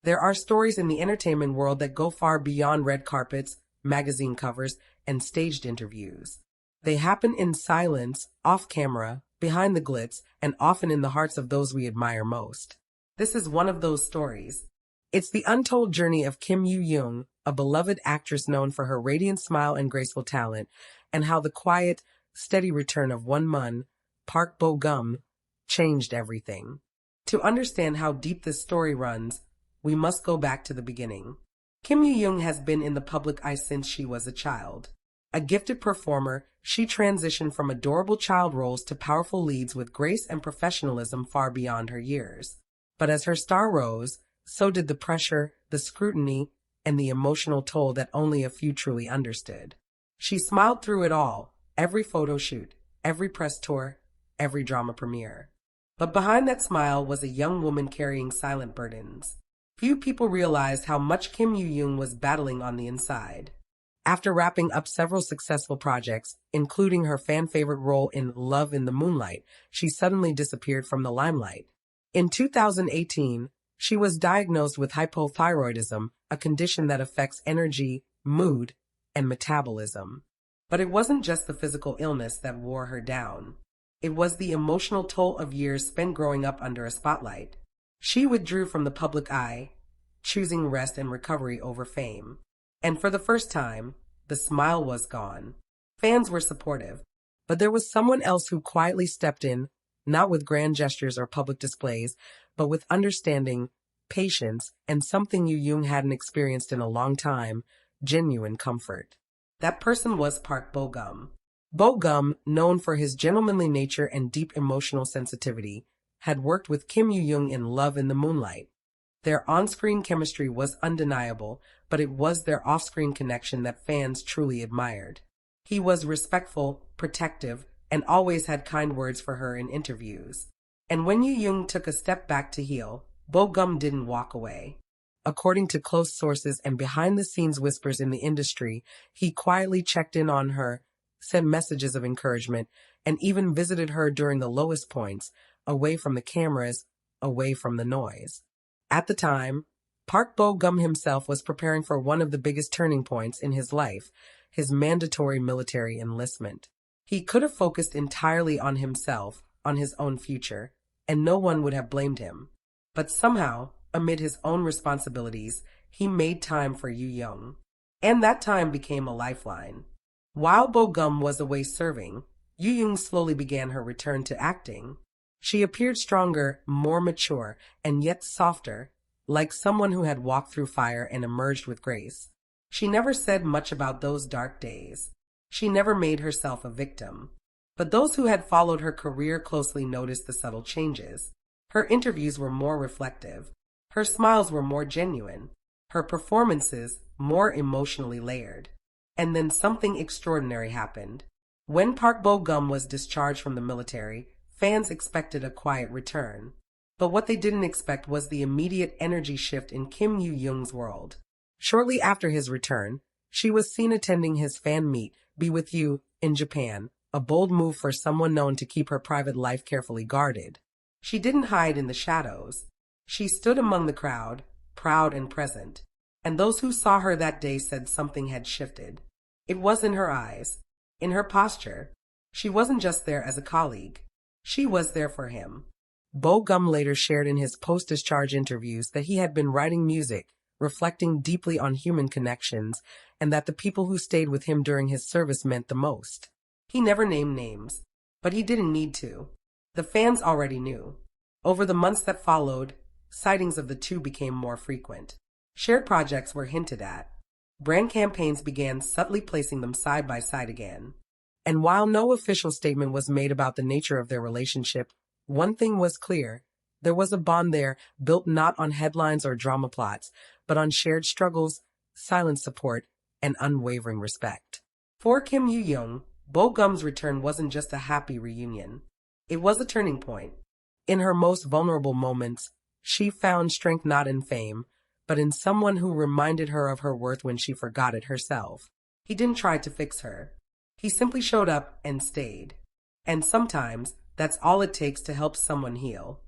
There are stories in the entertainment world that go far beyond red carpets, magazine covers, and staged interviews. They happen in silence, off camera, behind the glitz, and often in the hearts of those we admire most. This is one of those stories. It's the untold journey of Kim Yoo Jung, a beloved actress known for her radiant smile and graceful talent, and how the quiet, steady return of one Mun, Park Bo-gum, changed everything. To understand how deep this story runs, we must go back to the beginning. Kim Yoo Jung has been in the public eye since she was a child. A gifted performer, she transitioned from adorable child roles to powerful leads with grace and professionalism far beyond her years. But as her star rose, so did the pressure, the scrutiny, and the emotional toll that only a few truly understood. She smiled through it all, every photo shoot, every press tour, every drama premiere. But behind that smile was a young woman carrying silent burdens. Few people realized how much Kim Yoo Jung was battling on the inside. After wrapping up several successful projects, including her fan-favorite role in Love in the Moonlight, she suddenly disappeared from the limelight. In 2018, she was diagnosed with hypothyroidism, a condition that affects energy, mood, and metabolism. But it wasn't just the physical illness that wore her down. It was the emotional toll of years spent growing up under a spotlight. She withdrew from the public eye, choosing rest and recovery over fame. And for the first time, the smile was gone. Fans were supportive, but there was someone else who quietly stepped in, not with grand gestures or public displays, but with understanding, patience, and something Yoo Jung hadn't experienced in a long time, genuine comfort. That person was Park Bo-gum. Bo-gum, known for his gentlemanly nature and deep emotional sensitivity, had worked with Kim Yoo Jung in Love in the Moonlight. Their on-screen chemistry was undeniable, but it was their off-screen connection that fans truly admired. He was respectful, protective, and always had kind words for her in interviews. And when Yoo Jung took a step back to heal, Bo-gum didn't walk away. According to close sources and behind-the-scenes whispers in the industry, he quietly checked in on her, sent messages of encouragement, and even visited her during the lowest points, away from the cameras, away from the noise. At the time, Park Bo-gum himself was preparing for one of the biggest turning points in his life, his mandatory military enlistment. He could have focused entirely on himself, on his own future, and no one would have blamed him. But somehow, amid his own responsibilities, he made time for Yoo Jung. And that time became a lifeline. While Bo-gum was away serving, Yoo Jung slowly began her return to acting. She appeared stronger, more mature, and yet softer, like someone who had walked through fire and emerged with grace. She never said much about those dark days. She never made herself a victim. But those who had followed her career closely noticed the subtle changes. Her interviews were more reflective. Her smiles were more genuine. Her performances more emotionally layered. And then something extraordinary happened. When Park Bo-gum was discharged from the military, fans expected a quiet return. But what they didn't expect was the immediate energy shift in Kim Yoo Jung's world. Shortly after his return, she was seen attending his fan meet, Be With You, in Japan, a bold move for someone known to keep her private life carefully guarded. She didn't hide in the shadows. She stood among the crowd, proud and present. And those who saw her that day said something had shifted. It was in her eyes, in her posture. She wasn't just there as a colleague. She was there for him. Bo-gum later shared in his post-discharge interviews that he had been writing music, reflecting deeply on human connections, and that the people who stayed with him during his service meant the most. He never named names, but he didn't need to. The fans already knew. Over the months that followed, sightings of the two became more frequent. Shared projects were hinted at. Brand campaigns began subtly placing them side by side again. And while no official statement was made about the nature of their relationship, one thing was clear. There was a bond there, built not on headlines or drama plots, but on shared struggles, silent support, and unwavering respect. For Kim Yoo Jung, Bo-gum's return wasn't just a happy reunion. It was a turning point. In her most vulnerable moments, she found strength not in fame, but in someone who reminded her of her worth when she forgot it herself. He didn't try to fix her. He simply showed up and stayed. And sometimes, that's all it takes to help someone heal.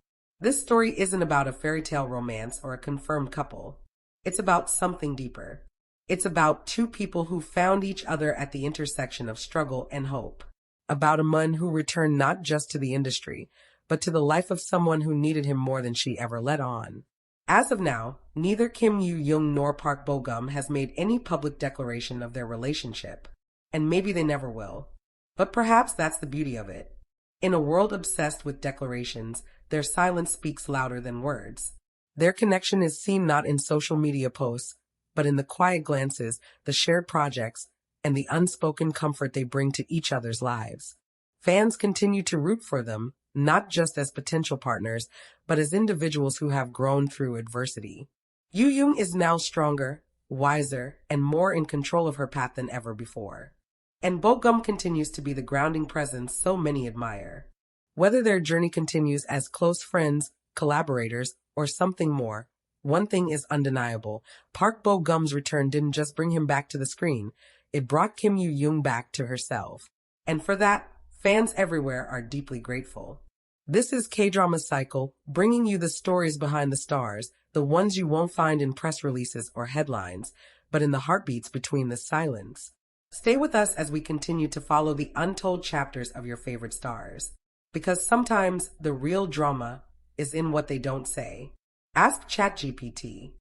This story isn't about a fairy tale romance or a confirmed couple. It's about something deeper. It's about two people who found each other at the intersection of struggle and hope. About a man who returned not just to the industry, but to the life of someone who needed him more than she ever let on. As of now, neither Kim Yoo Jung nor Park Bo Gum has made any public declaration of their relationship, and maybe they never will. But perhaps that's the beauty of it. In a world obsessed with declarations, their silence speaks louder than words. Their connection is seen not in social media posts, but in the quiet glances, the shared projects, and the unspoken comfort they bring to each other's lives. Fans continue to root for them, not just as potential partners, but as individuals who have grown through adversity. Yoo Jung is now stronger, wiser, and more in control of her path than ever before. And Bo Gum continues to be the grounding presence so many admire. Whether their journey continues as close friends, collaborators, or something more, one thing is undeniable. Park Bo Gum's return didn't just bring him back to the screen, it brought Kim Yoo Jung back to herself. And for that, fans everywhere are deeply grateful. This is K-Drama Cycle, bringing you the stories behind the stars, the ones you won't find in press releases or headlines, but in the heartbeats between the silence. Stay with us as we continue to follow the untold chapters of your favorite stars. Because sometimes the real drama is in what they don't say. Ask ChatGPT.